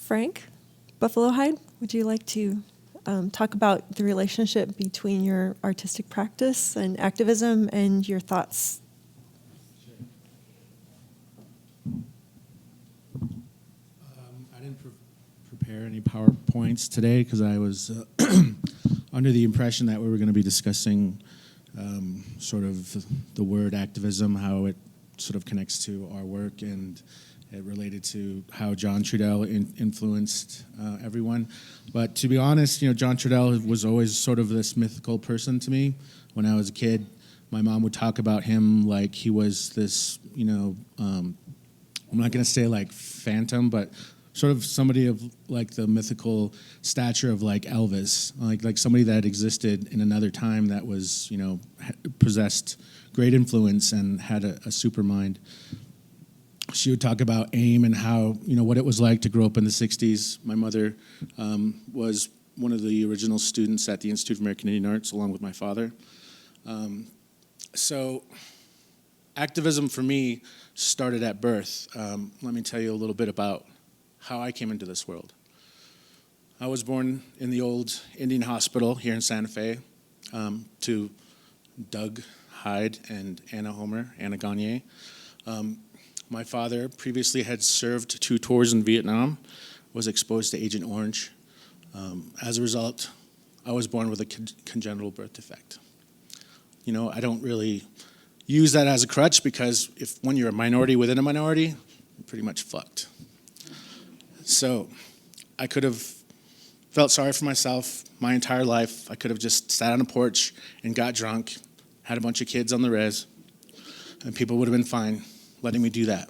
Frank Buffalo Hide, would you like to talk about the relationship between your artistic practice and activism and your thoughts? I didn't prepare any PowerPoints today because I was under the impression that we were going to be discussing sort of the word activism, how it sort of connects to our work, and it related to how John Trudell influenced everyone. But to be honest, John Trudell was always sort of this mythical person to me. When I was a kid, my mom would talk about him like he was this, I'm not going to say like phantom, but sort of somebody of like the mythical stature of like Elvis, like somebody that existed in another time that was, possessed great influence and had a super mind. She would talk about AIM and how, what it was like to grow up in the 60s. My mother was one of the original students at the Institute of American Indian Arts, along with my father. So activism for me started at birth. Let me tell you a little bit about how I came into this world. I was born in the old Indian hospital here in Santa Fe to Doug Hyde and Anna Gagne. My father previously had served 2 tours in Vietnam, was exposed to Agent Orange. As a result, I was born with a congenital birth defect. I don't really use that as a crutch because when you're a minority within a minority, you're pretty much fucked. So I could have felt sorry for myself my entire life. I could have just sat on a porch and got drunk, had a bunch of kids on the res, and people would have been fine letting me do that.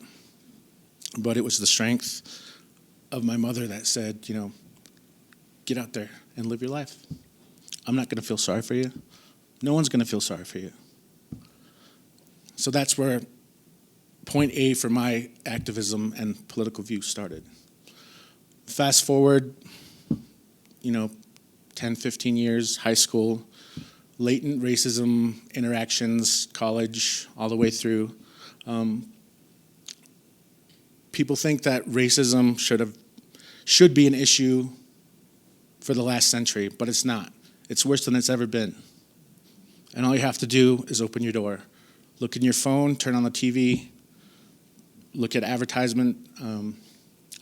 But it was the strength of my mother that said, get out there and live your life. I'm not going to feel sorry for you. No one's going to feel sorry for you. So that's where point A for my activism and political view started. Fast forward, 10, 15 years, high school, latent racism interactions, college, all the way through. People think that racism should be an issue for the last century, but it's not. It's worse than it's ever been. And all you have to do is open your door. Look in your phone, turn on the TV, look at advertisement.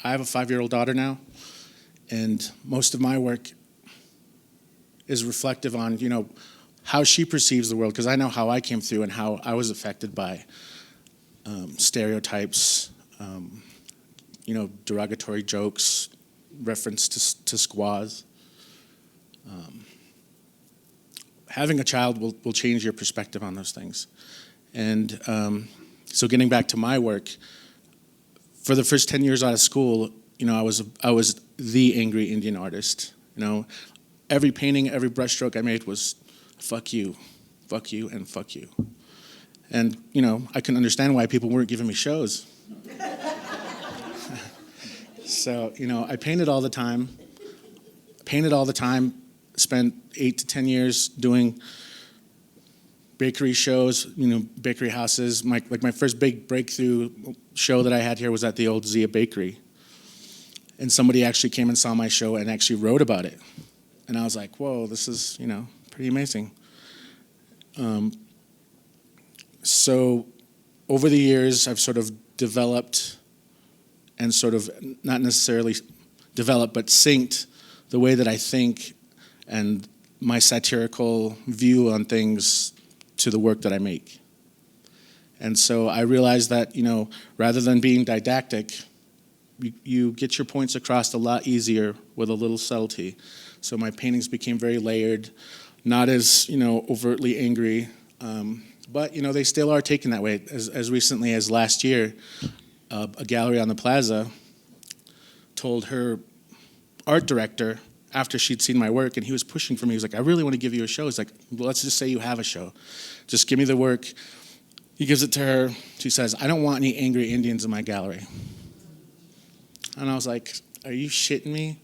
I have a 5-year-old daughter now, and most of my work is reflective on, how she perceives the world, because I know how I came through and how I was affected by stereotypes, derogatory jokes, reference to squaws. Having a child will change your perspective on those things. And so getting back to my work, for the first 10 years out of school, I was the angry Indian artist. Every painting, every brushstroke I made was fuck you, and fuck you. And, I couldn't understand why people weren't giving me shows. So, I painted all the time, spent 8 to 10 years doing bakery shows, bakery houses. My first big breakthrough show that I had here was at the old Zia Bakery. And somebody actually came and saw my show and actually wrote about it. And I was like, whoa, this is, pretty amazing. So over the years, I've sort of developed and sort of not necessarily developed, but synced the way that I think and my satirical view on things to the work that I make. And so I realized that, rather than being didactic, you get your points across a lot easier with a little subtlety. So my paintings became very layered, not as, overtly angry, but, they still are taken that way. As recently as last year, a gallery on the plaza told her art director, after she'd seen my work, and he was pushing for me, he was like, I really want to give you a show. He's like, well, let's just say you have a show. Just give me the work. He gives it to her. She says, I don't want any angry Indians in my gallery. And I was like, are you shitting me?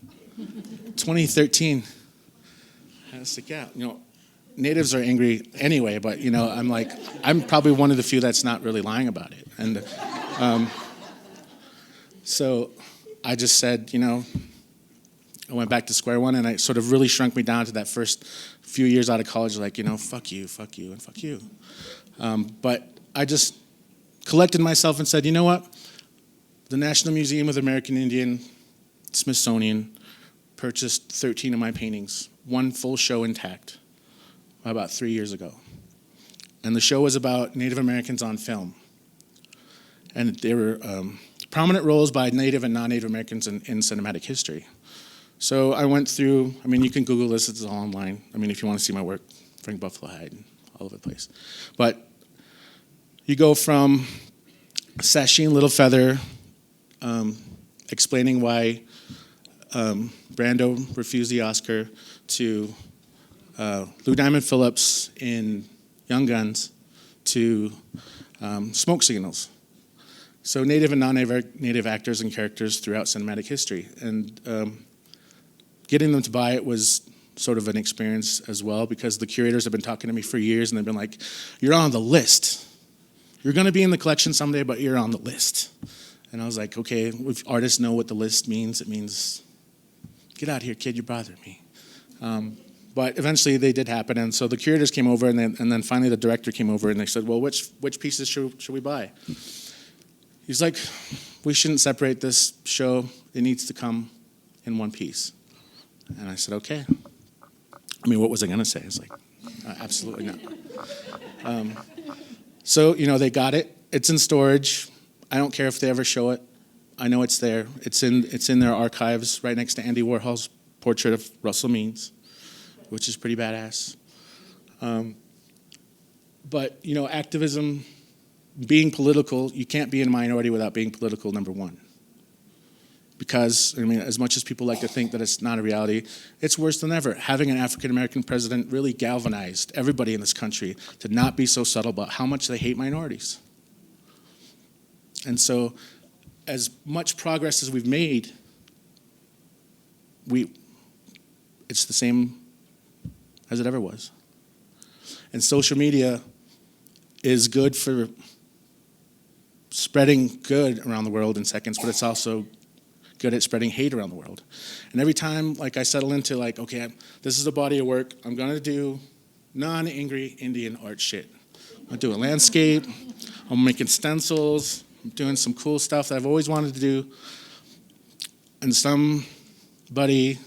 2013. I was like, yeah, natives are angry anyway, but, I'm like, I'm probably one of the few that's not really lying about it. And so I just said, I went back to square one, and it sort of really shrunk me down to that first few years out of college, like, fuck you, and fuck you. But I just collected myself and said, you know what? The National Museum of the American Indian, Smithsonian, purchased 13 of my paintings, one full show intact, about 3 years ago. And the show was about Native Americans on film. And there were prominent roles by Native and non-Native Americans in cinematic history. So I went through, you can Google this, it's all online. If you want to see my work, Frank Buffalo Hyde, all over the place. But you go from Sasheen Littlefeather explaining why Brando refused the Oscar, to Lou Diamond Phillips in Young Guns, to Smoke Signals. So Native and non-Native actors and characters throughout cinematic history. And getting them to buy it was sort of an experience as well, because the curators have been talking to me for years, and they've been like, you're on the list. You're going to be in the collection someday, but you're on the list. And I was like, okay, if artists know what the list means, it means, get out of here, kid, you're bothering me. But eventually they did happen, and so the curators came over, and then finally the director came over, and they said, well, which pieces should we buy? He's like, we shouldn't separate this show. It needs to come in one piece. And I said, okay. What was I going to say? It's like, absolutely not. So, they got it. It's in storage. I don't care if they ever show it. I know it's there. It's in their archives right next to Andy Warhol's portrait of Russell Means, which is pretty badass. But, activism, being political, you can't be in a minority without being political, number one. Because, as much as people like to think that it's not a reality, it's worse than ever. Having an African-American president really galvanized everybody in this country to not be so subtle about how much they hate minorities. And so, as much progress as we've made, it's the same as it ever was. And social media is good for spreading good around the world in seconds, but it's also good at spreading hate around the world. And every time, I settle into, okay, this is a body of work. I'm going to do non-angry Indian art shit. I'm doing landscape. I'm making stencils. I'm doing some cool stuff that I've always wanted to do. And somebody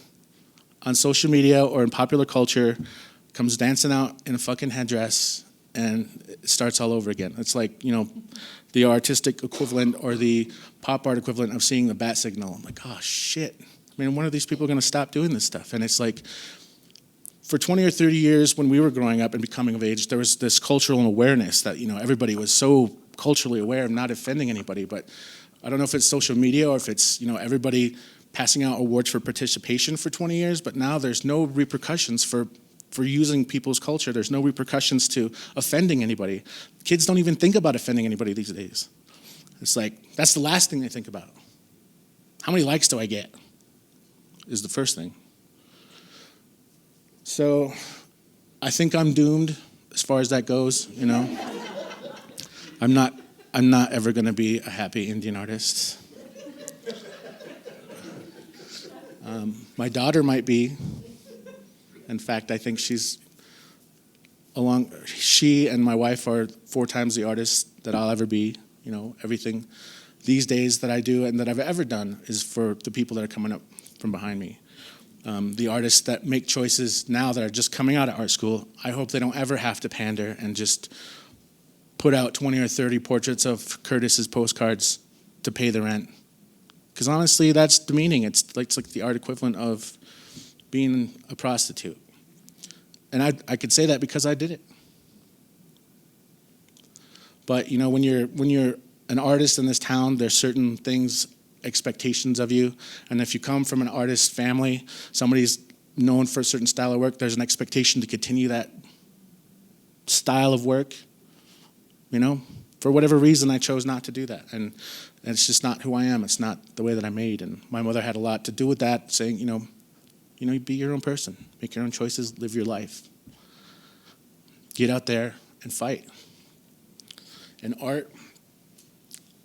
on social media or in popular culture comes dancing out in a fucking headdress, and it starts all over again. It's like, the artistic equivalent or the pop art equivalent of seeing the bat signal. I'm like, oh, shit. When are these people going to stop doing this stuff? And it's like, for 20 or 30 years when we were growing up and becoming of age, there was this cultural awareness that, everybody was so culturally aware of not offending anybody. But I don't know if it's social media or if it's, everybody passing out awards for participation for 20 years, but now there's no repercussions for using people's culture. There's no repercussions to offending anybody. Kids don't even think about offending anybody these days. It's like, that's the last thing they think about. How many likes do I get? Is the first thing. So I think I'm doomed as far as that goes, I'm not ever going to be a happy Indian artist. My daughter might be. In fact, I think she and my wife are 4 times the artists that I'll ever be. Everything these days that I do and that I've ever done is for the people that are coming up from behind me. The artists that make choices now that are just coming out of art school, I hope they don't ever have to pander and just put out 20 or 30 portraits of Curtis's postcards to pay the rent. Because honestly, that's demeaning. It's like the art equivalent of being a prostitute. And I could say that because I did it. But when you're an artist in this town, there's certain things, expectations of you. And if you come from an artist family, somebody's known for a certain style of work, there's an expectation to continue that style of work. For whatever reason, I chose not to do that. And it's just not who I am. It's not the way that I'm made. And my mother had a lot to do with that, saying, be your own person. Make your own choices. Live your life. Get out there and fight. And art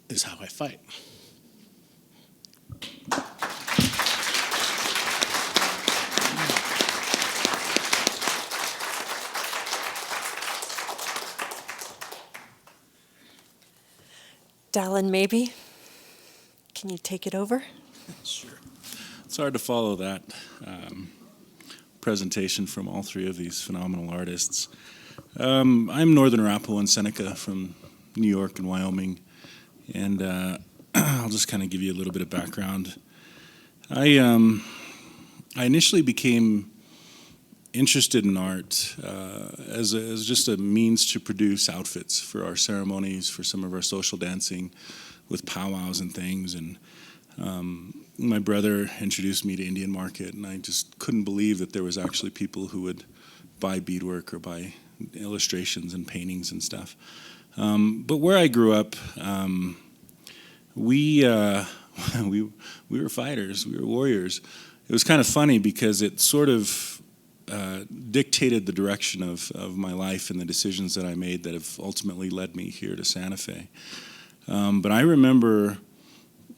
is how I fight. Dallin, maybe? Can you take it over? Sure. It's hard to follow that presentation from all three of these phenomenal artists. I'm Northern Arapaho and Seneca from New York and Wyoming, and I'll just kind of give you a little bit of background. I initially became interested in art as just a means to produce outfits for our ceremonies, for some of our social dancing with powwows and things. And my brother introduced me to Indian market, and I just couldn't believe that there was actually people who would buy beadwork or buy illustrations and paintings and stuff. But where I grew up, we were fighters, we were warriors. It was kind of funny because it sort of dictated the direction of my life and the decisions that I made that have ultimately led me here to Santa Fe. But I remember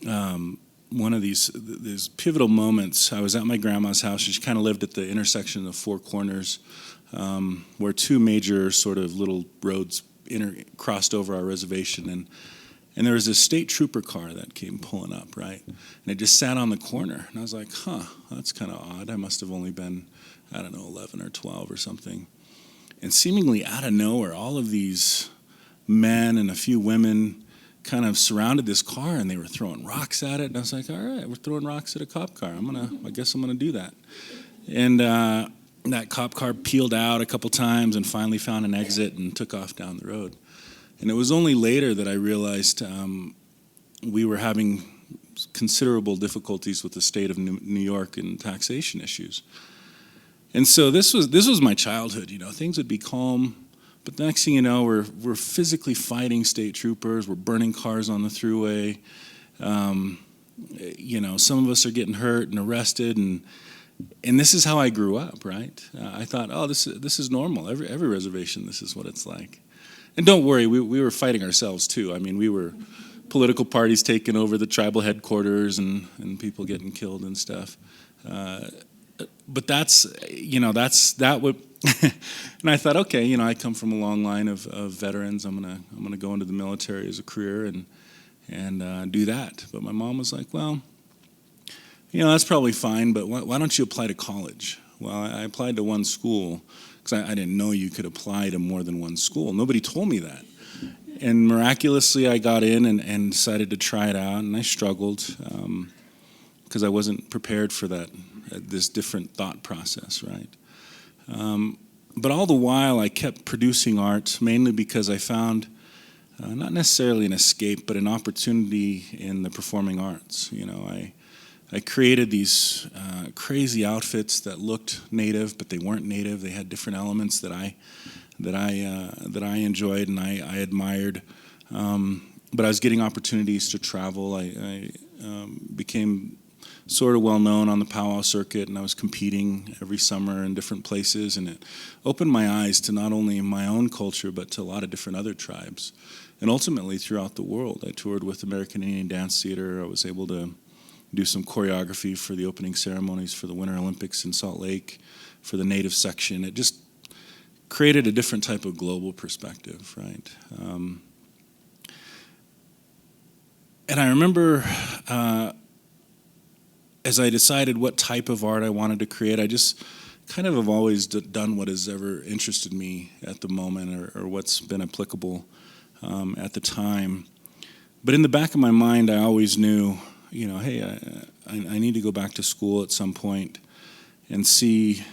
one of these pivotal moments. I was at my grandma's house. She kind of lived at the intersection of four corners, where two major sort of little roads crossed over our reservation, and there was this state trooper car that came pulling up, right? And it just sat on the corner, and I was like, that's kind of odd. I must have only been, 11 or 12 or something. And seemingly out of nowhere, all of these men and a few women kind of surrounded this car, and they were throwing rocks at it. And I was like, all right, we're throwing rocks at a cop car. I guess I'm gonna do that. And that cop car peeled out a couple times and finally found an exit and took off down the road. And it was only later that I realized we were having considerable difficulties with the state of New York and taxation issues. And so this was my childhood. Things would be calm. But the next thing you know, we're physically fighting state troopers. We're burning cars on the throughway. Some of us are getting hurt and arrested, and this is how I grew up, right? I thought, this is normal. Every reservation, this is what it's like. And don't worry, we were fighting ourselves too. I mean, we were political parties taking over the tribal headquarters and people getting killed and stuff. But that would. And I thought, okay, I come from a long line of veterans. I'm gonna go into the military as a career and do that. But my mom was like, well, that's probably fine, but why don't you apply to college? Well, I applied to one school because I didn't know you could apply to more than one school. Nobody told me that. And miraculously, I got in and decided to try it out, and I struggled because I wasn't prepared for this different thought process, right? But all the while, I kept producing art, mainly because I found not necessarily an escape, but an opportunity in the performing arts. I created these crazy outfits that looked native, but they weren't native. They had different elements that I enjoyed and I admired. But I was getting opportunities to travel. I became sort of well known on the powwow circuit, and I was competing every summer in different places, and it opened my eyes to not only my own culture, but to a lot of different other tribes. And ultimately throughout the world, I toured with American Indian Dance Theater. I was able to do some choreography for the opening ceremonies for the Winter Olympics in Salt Lake, for the Native section. It just created a different type of global perspective, right? And I remember as I decided what type of art I wanted to create, I just kind of have always done what has ever interested me at the moment or what's been applicable at the time. But in the back of my mind, I always knew, hey, I need to go back to school at some point and see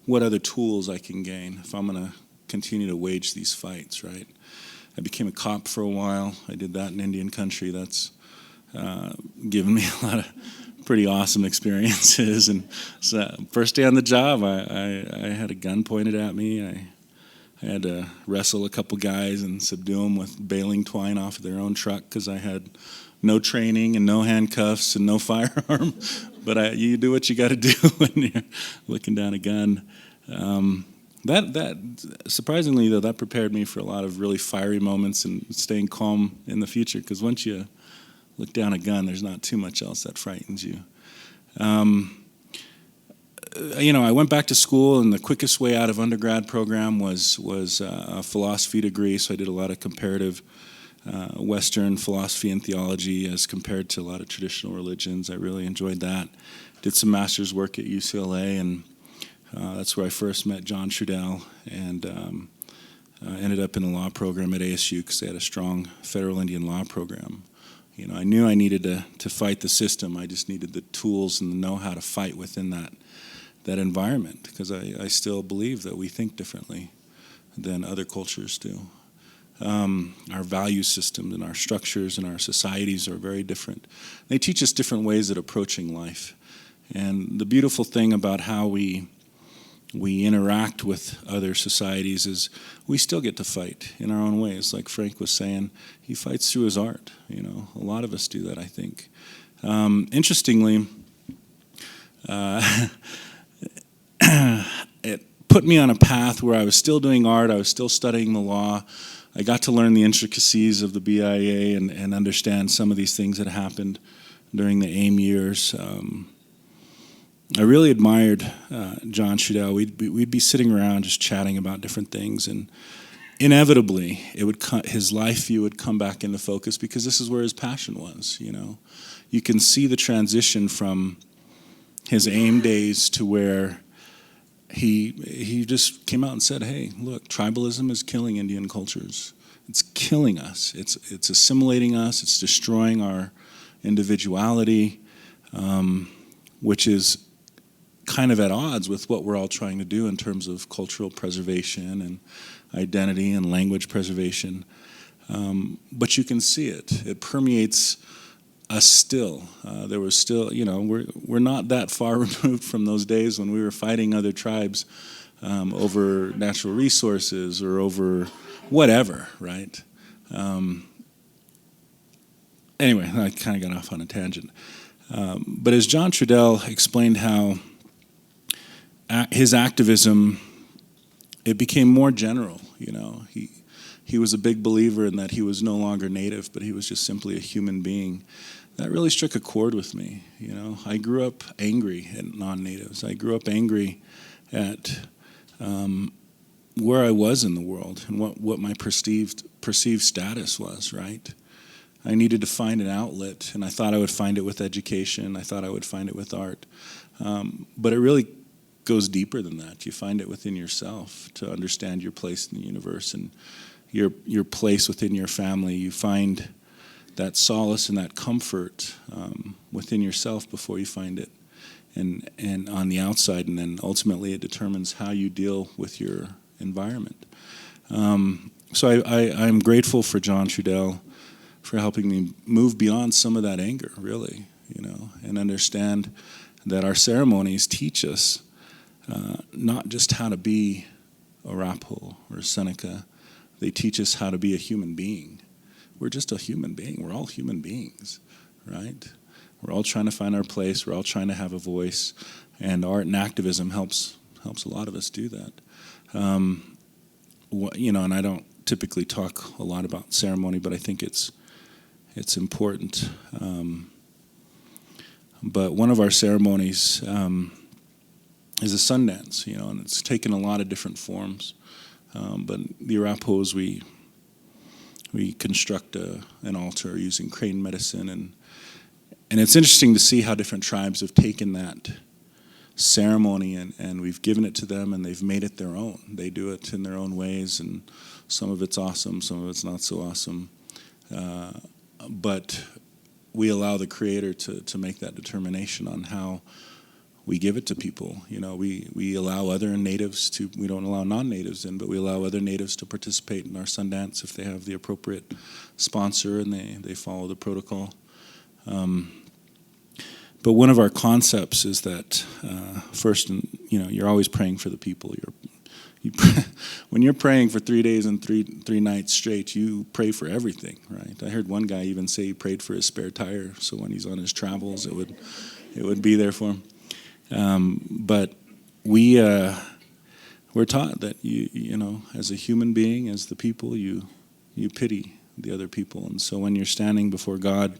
what other tools I can gain if I'm going to continue to wage these fights, right? I became a cop for a while. I did that in Indian country. That's given me a lot of pretty awesome experiences. And so first day on the job, I had a gun pointed at me. I had to wrestle a couple guys and subdue them with baling twine off of their own truck because I had no training and no handcuffs and no firearm. But you do what you got to do when you're looking down a gun. That surprisingly, though, that prepared me for a lot of really fiery moments and staying calm in the future, because once you look down a gun, there's not too much else that frightens you. I went back to school, and the quickest way out of undergrad program was a philosophy degree, so I did a lot of comparative Western philosophy and theology as compared to a lot of traditional religions. I really enjoyed that. Did some master's work at UCLA, and that's where I first met John Trudell, and ended up in the law program at ASU because they had a strong federal Indian law program. You know, I knew I needed to fight the system. I just needed the tools and the know-how to fight within that environment, because I still believe that we think differently than other cultures do. Our value systems and our structures and our societies are very different. They teach us different ways of approaching life. And the beautiful thing about how we interact with other societies is we still get to fight in our own ways. Like Frank was saying, he fights through his art. You know, a lot of us do that, I think. Interestingly, it put me on a path where I was still doing art, I was still studying the law. I got to learn the intricacies of the BIA and understand some of these things that happened during the AIM years. I really admired John Trudell. We'd be sitting around just chatting about different things, and inevitably his life view would come back into focus, because this is where his passion was. You know, you can see the transition from his AIM days to where he just came out and said, "Hey, look, tribalism is killing Indian cultures. It's killing us. It's assimilating us. It's destroying our individuality, which is kind of at odds with what we're all trying to do in terms of cultural preservation and identity and language preservation." But you can see it. It permeates us still. There was still, you know, we're not that far removed from those days when we were fighting other tribes over natural resources or over whatever, right? Anyway, I kind of got off on a tangent. But as John Trudell explained how his activism, it became more general, you know. He was a big believer in that he was no longer Native, but he was just simply a human being. That really struck a chord with me, you know. I grew up angry at non-Natives. I grew up angry at where I was in the world and what my perceived status was, right? I needed to find an outlet, and I thought I would find it with education. I thought I would find it with art. But it really goes deeper than that. You find it within yourself to understand your place in the universe and your place within your family. You find that solace and that comfort within yourself before you find it and on the outside, and then ultimately it determines how you deal with your environment. So I'm grateful for John Trudell for helping me move beyond some of that anger, really, you know, and understand that our ceremonies teach us not just how to be Arapaho or Seneca. They teach us how to be a human being. We're just a human being. We're all human beings, right? We're all trying to find our place. We're all trying to have a voice, and art and activism helps a lot of us do that. You know, and I don't typically talk a lot about ceremony, but I think it's important. But one of our ceremonies is a sun dance, you know, and it's taken a lot of different forms. But the Arapahos, we construct an altar using crane medicine, and it's interesting to see how different tribes have taken that ceremony and we've given it to them, and they've made it their own. They do it in their own ways, and some of it's awesome, some of it's not so awesome. But we allow the Creator to make that determination on how we give it to people. You know, we allow other natives to, we don't allow non-natives in, but we allow other natives to participate in our Sundance if they have the appropriate sponsor and they follow the protocol. But one of our concepts is that first, you know, you're always praying for the people. When you're praying for 3 days and three nights straight, you pray for everything, right? I heard one guy even say he prayed for his spare tire, so when he's on his travels, it would be there for him. But we're taught that you know, as a human being, as the people, you pity the other people, and so when you're standing before God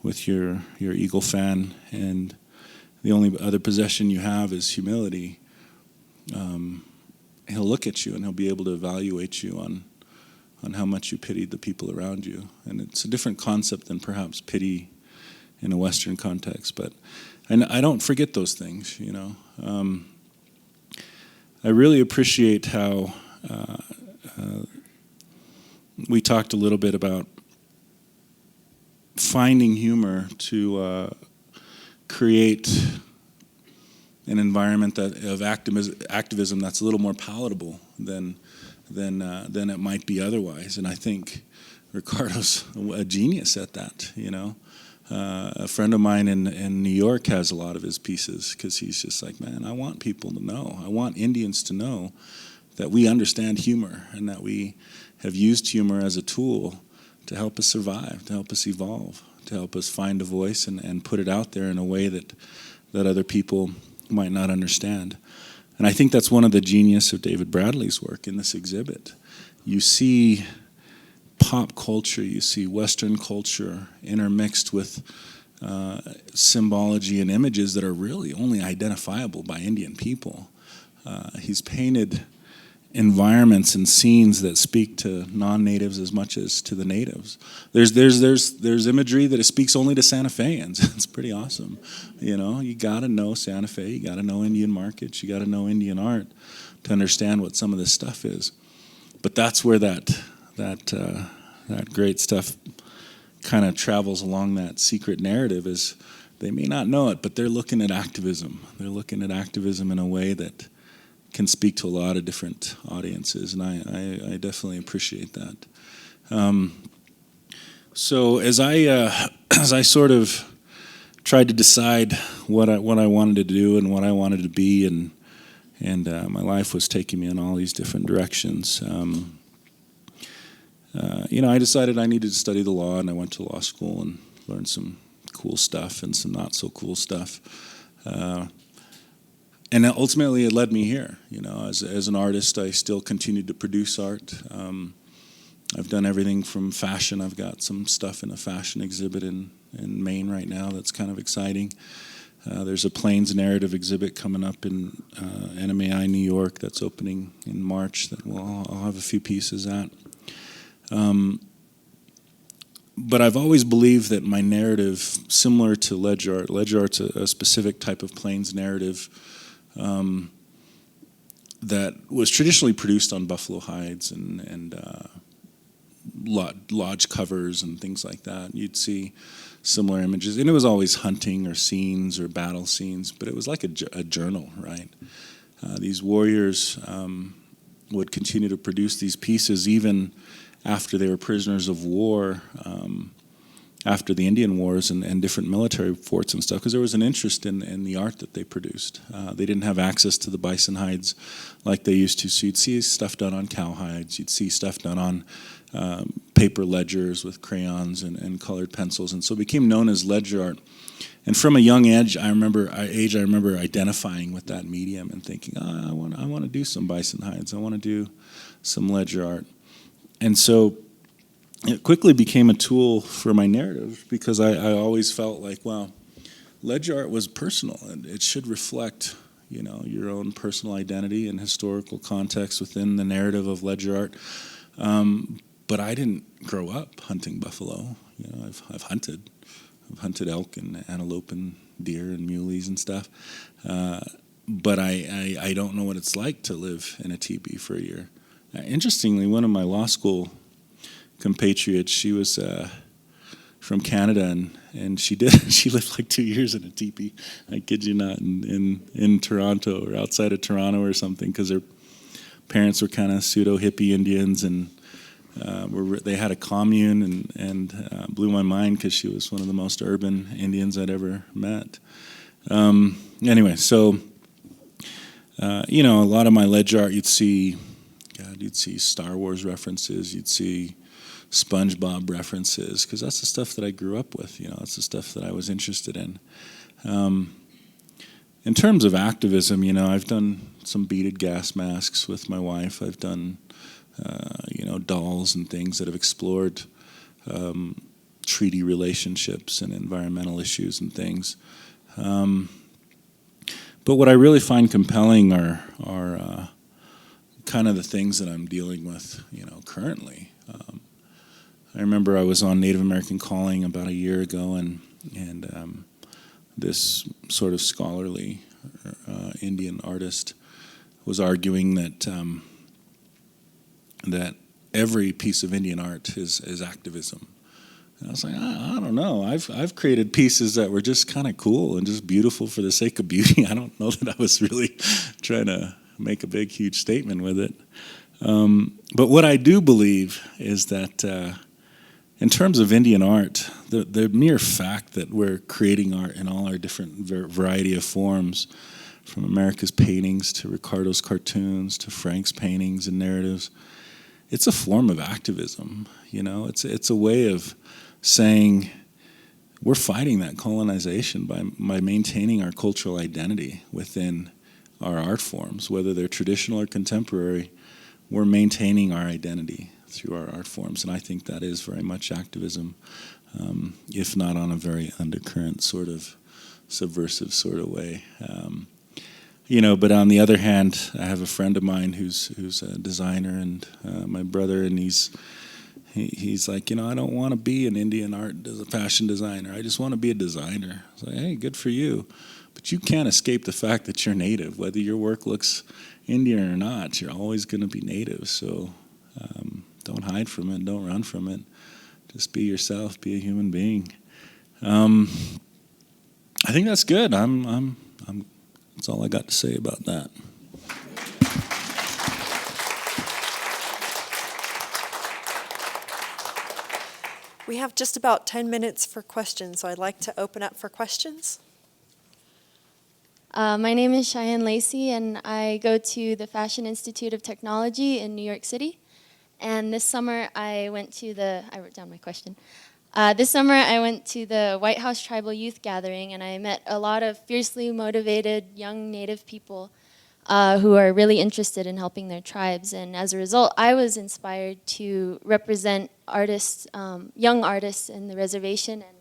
with your eagle fan and the only other possession you have is humility, He'll look at you and He'll be able to evaluate you on on how much you pitied the people around you. And it's a different concept than perhaps pity in a Western context. But I don't forget those things, you know. I really appreciate how we talked a little bit about finding humor to create an environment of activism that's a little more palatable than it might be otherwise. And I think Ricardo's a genius at that, you know. A friend of mine in New York has a lot of his pieces because he's just like, man, I want people to know. I want Indians to know that we understand humor and that we have used humor as a tool to help us survive, to help us evolve, to help us find a voice and put it out there in a way that other people might not understand. And I think that's one of the genius of David Bradley's work in this exhibit. You see pop culture, you see Western culture intermixed with symbology and images that are really only identifiable by Indian people. He's painted environments and scenes that speak to non-natives as much as to the natives. There's imagery that it speaks only to Santa Feans. It's pretty awesome. You know, you got to know Santa Fe, you got to know Indian markets, you got to know Indian art to understand what some of this stuff is. But that's where that great stuff kind of travels along that secret narrative. Is they may not know it, but they're looking at activism. They're looking at activism in a way that can speak to a lot of different audiences, and I definitely appreciate that. So as I sort of tried to decide what I wanted to do and what I wanted to be, and my life was taking me in all these different directions. You know, I decided I needed to study the law, and I went to law school and learned some cool stuff and some not so cool stuff. And ultimately, it led me here. You know, as an artist, I still continued to produce art. I've done everything from fashion. I've got some stuff in a fashion exhibit in Maine right now that's kind of exciting. There's a Plains narrative exhibit coming up in MIAC, New York, that's opening in March that I'll have a few pieces at. But I've always believed that my narrative, similar to ledger art's a specific type of Plains narrative that was traditionally produced on buffalo hides and lodge covers and things like that. You'd see similar images, and it was always hunting or scenes or battle scenes, but it was like a journal, right? These warriors would continue to produce these pieces even after they were prisoners of war, after the Indian Wars and different military forts and stuff, because there was an interest in the art that they produced. They didn't have access to the bison hides like they used to, so you'd see stuff done on cow hides, you'd see stuff done on paper ledgers with crayons and colored pencils, and so it became known as ledger art. And from a young age, I remember identifying with that medium and thinking, I want to do some bison hides, I want to do some ledger art. And so it quickly became a tool for my narrative because I always felt like, well, ledger art was personal and it should reflect, you know, your own personal identity and historical context within the narrative of ledger art. But I didn't grow up hunting buffalo. You know, I've hunted elk and antelope and deer and muleys and stuff. But I don't know what it's like to live in a teepee for a year. Interestingly, one of my law school compatriots, she was from Canada, and she lived like 2 years in a teepee. I kid you not, in Toronto or outside of Toronto or something, because her parents were kind of pseudo hippie Indians, and they had a commune, and blew my mind because she was one of the most urban Indians I'd ever met. Anyway, so you know, a lot of my ledger art, you'd see Star Wars references, you'd see SpongeBob references, because that's the stuff that I grew up with. You know, it's the stuff that I was interested in. In terms of activism, you know, I've done some beaded gas masks with my wife. I've done, you know, dolls and things that have explored treaty relationships and environmental issues and things. But what I really find compelling are kind of the things that I'm dealing with, currently. I remember I was on Native American Calling about a year ago, and this sort of scholarly Indian artist was arguing that that every piece of Indian art is activism. And I was like, I don't know. I've created pieces that were just kind of cool and just beautiful for the sake of beauty. I don't know that I was really trying to make a big, huge statement with it. But what I do believe is that in terms of Indian art, the mere fact that we're creating art in all our different variety of forms, from America's paintings to Ricardo's cartoons to Frank's paintings and narratives, it's a form of activism. It's a way of saying we're fighting that colonization by maintaining our cultural identity within our art forms, whether they're traditional or contemporary. We're maintaining our identity through our art forms, and I think that is very much activism, if not on a very undercurrent sort of subversive sort of way. But on the other hand, I have a friend of mine who's a designer, and my brother, and he's like, I don't want to be an Indian art as a fashion designer. I just want to be a designer. I was like, hey, good for you. But you can't escape the fact that you're Native. Whether your work looks Indian or not, you're always going to be Native. So don't hide from it. Don't run from it. Just be yourself. Be a human being. I think that's good. That's all I got to say about that. We have just about 10 minutes for questions, so I'd like to open up for questions. My name is Cheyenne Lacey, and I go to the Fashion Institute of Technology in New York City. And this summer I went to I wrote down my question. This summer I went to the White House Tribal Youth Gathering, and I met a lot of fiercely motivated young Native people who are really interested in helping their tribes. And as a result, I was inspired to represent artists, young artists in the reservation. And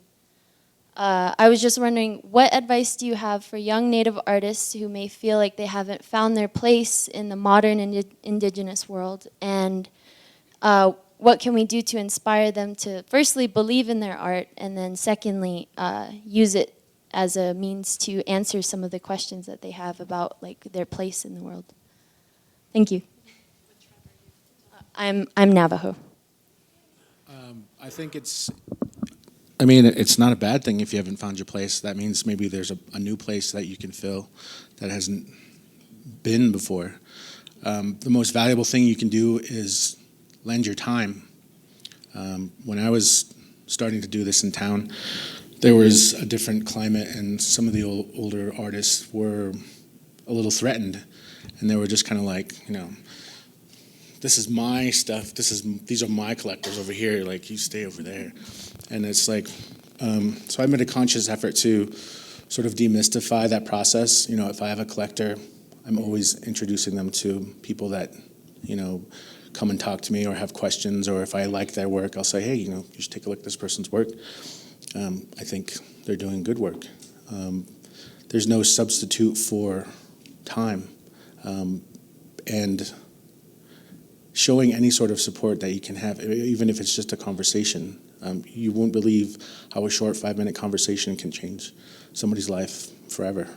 I was just wondering, what advice do you have for young Native artists who may feel like they haven't found their place in the modern indigenous world? And what can we do to inspire them to, firstly, believe in their art, and then secondly, use it as a means to answer some of the questions that they have about their place in the world? Thank you. I'm Navajo. I think it's not a bad thing if you haven't found your place. That means maybe there's a new place that you can fill that hasn't been before. The most valuable thing you can do is lend your time. When I was starting to do this in town, there was a different climate, and some of the older artists were a little threatened, and they were just kind of like, this is my stuff. These are my collectors over here. Like, you stay over there. And it's like, so I made a conscious effort to sort of demystify that process. If I have a collector, I'm always introducing them to people that, come and talk to me or have questions, or if I like their work, I'll say, hey, you should take a look at this person's work. I think they're doing good work. There's no substitute for time. And showing any sort of support that you can have, even if it's just a conversation. You won't believe how a short 5-minute conversation can change somebody's life forever.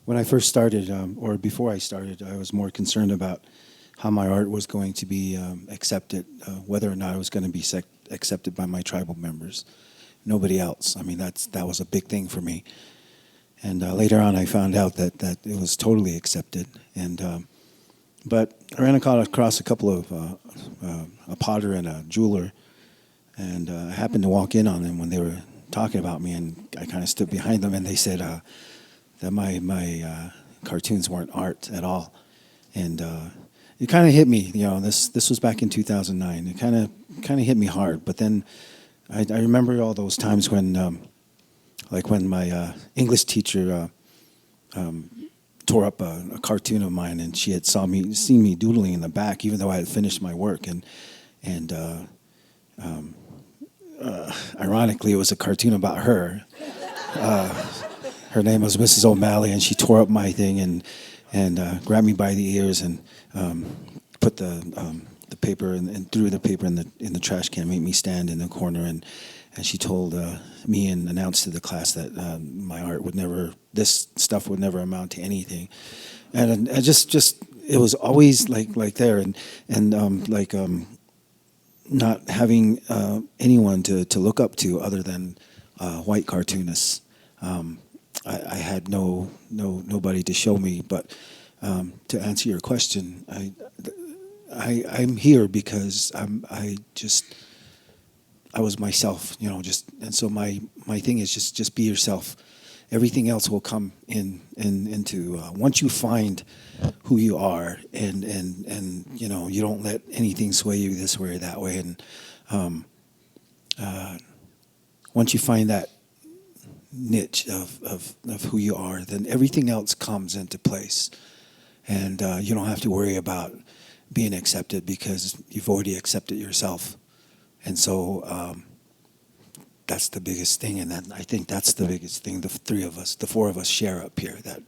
When I first started, or before I started, I was more concerned about how my art was going to be accepted, whether or not it was going to be accepted by my tribal members. Nobody else. That was a big thing for me. And later on, I found out that it was totally accepted. But I ran across a couple of a potter and a jeweler, and I happened to walk in on them when they were talking about me, and I kind of stood behind them, and they said that my cartoons weren't art at all. And it kind of hit me. This was back in 2009. It kind of hit me hard. But then I remember all those times when, when my English teacher tore up a cartoon of mine, and she had seen me doodling in the back, even though I had finished my work, and ironically, it was a cartoon about her. her name was Mrs. O'Malley, and she tore up my thing and grabbed me by the ears and put the paper and threw the paper in the trash can, made me stand in the corner, and she told me and announced to the class that my art would never, this stuff would never amount to anything, and I just it was always like there and not having anyone to look up to other than white cartoonists. I had nobody to show me, but to answer your question, I'm here because I was myself, and so my thing is just be yourself. Everything else will come into once you find who you are, and you don't let anything sway you this way or that way, and once you find that niche of who you are, then everything else comes into place, and you don't have to worry about being accepted because you've already accepted yourself. And so that's the biggest thing, and I think that's the biggest thing the four of us share up here, that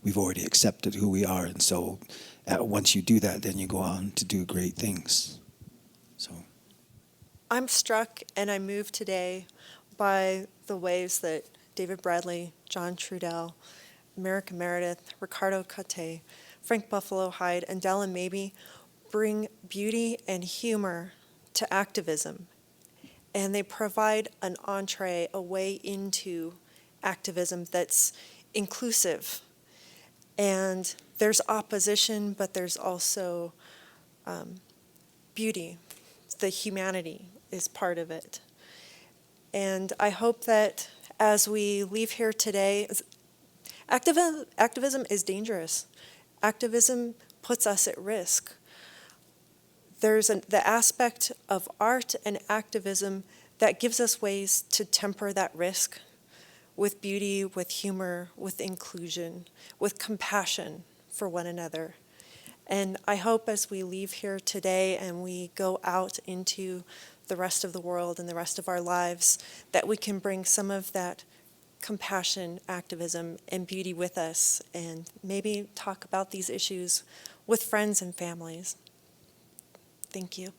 we've already accepted who we are, and so once you do that, then you go on to do great things. So I'm struck and I'm moved today by the ways that David Bradley, John Trudell, America Meredith, Ricardo Cote, Frank Buffalo Hyde, and Dallin Mabey bring beauty and humor to activism. And they provide an entree, a way into activism that's inclusive. And there's opposition, but there's also beauty. The humanity is part of it. And I hope that as we leave here today, activism is dangerous. Activism puts us at risk. There's the aspect of art and activism that gives us ways to temper that risk with beauty, with humor, with inclusion, with compassion for one another. And I hope as we leave here today and we go out into the rest of the world and the rest of our lives, that we can bring some of that compassion, activism, and beauty with us, and maybe talk about these issues with friends and families. Thank you.